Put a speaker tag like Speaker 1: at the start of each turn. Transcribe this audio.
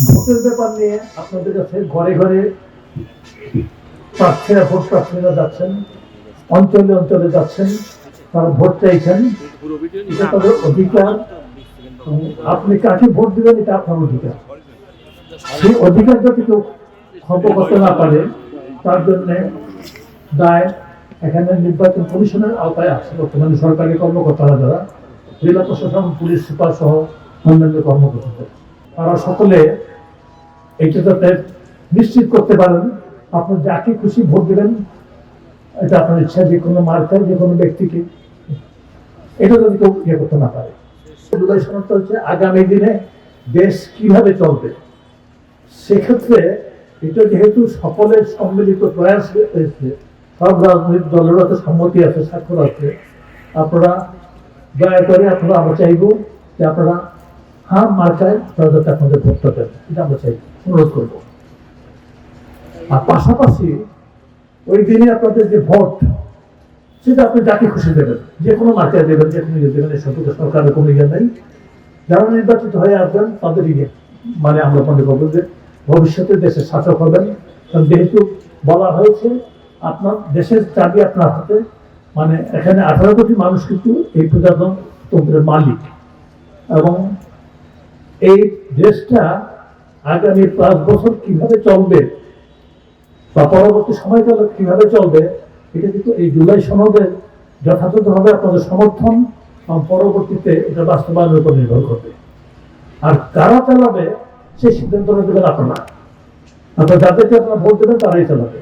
Speaker 1: ভোটের ব্যাপার নিয়ে আপনাদের কাছে ঘরে ঘরে প্রার্থীরা ভোট প্রার্থীরা যাচ্ছেন, অঞ্চলে অঞ্চলে যাচ্ছেন, তারা ভোট চাইছেন, এটা তাদের অধিকার। আপনি কাকে ভোট দিবেন এটা আপনার অধিকার। সেই অধিকার যাতে কেউ খর্ব করতে না পারে তার জন্য দায় এখানে নির্বাচন কমিশনের আওতায় আছে বর্তমানে সরকারি কর্মকর্তারা, যারা জেলা প্রশাসন, পুলিশ সুপার সহ অন্যান্য কর্মকর্তা, তারা সকলে এটা যাতে নিশ্চিত করতে পারেন আপনি যাকে খুশি ভোট দেবেন, এটা আপনার ইচ্ছা, যে কোনো মার্কার, যে কোনো ব্যক্তিকে, এটা যদি কেউ ইয়ে করতে না পারে। জুলাই সনদটা হচ্ছে আগামী দিনে দেশ কিভাবে চলবে, সেক্ষেত্রে এটা যেহেতু সকলের সম্মিলিত প্রয়াস হয়েছে, সব রাজনৈতিক দলেরও একটা সম্মতি আছে, স্বাক্ষর আছে, আপনারা দয়া করে আপনারা আমরা চাইব যে আপনারা হার মার্কায় যাতে আপনাদের ভোটটা দেন, এটা আমরা চাইব, অনুরোধ করব। আর পাশাপাশি ওই দিনে আপনাদের যে ভোট, সেটা আপনি যাকে খুশি দেবেন, যে কোনো মার্কায় দেবেন, যে কোনো দেবেন, এর সম্পর্কে সরকারের কোনো ইয়ে নেই। যারা নির্বাচিত হয়ে আসবেন তাদের ইয়ে মানে আমরা মনে করবো যে ভবিষ্যতে দেশের শাসক হবেন। কারণ যেহেতু বলা হয়েছে আপনার দেশের চাবি আপনার হাতে, মানে এখানে 18 কোটি মানুষ কিন্তু এই প্রজাতন্ত্রের মালিক, এবং এই দেশটা আগামী 5 বছর কিভাবে চলবে বা পরবর্তী সময়কাল কিভাবে চলবে, এটা কিন্তু এই জুলাই সনদের যথাযথভাবে আপনাদের সমর্থন এবং পরবর্তীতে এটা বাস্তবায়নের উপর নির্ভর করবে। আর কারা চালাবে সেই সিদ্ধান্ত নেবেন আপনারা, যাদেরকে আপনারা ভোট দেবেন তারাই চালাবে।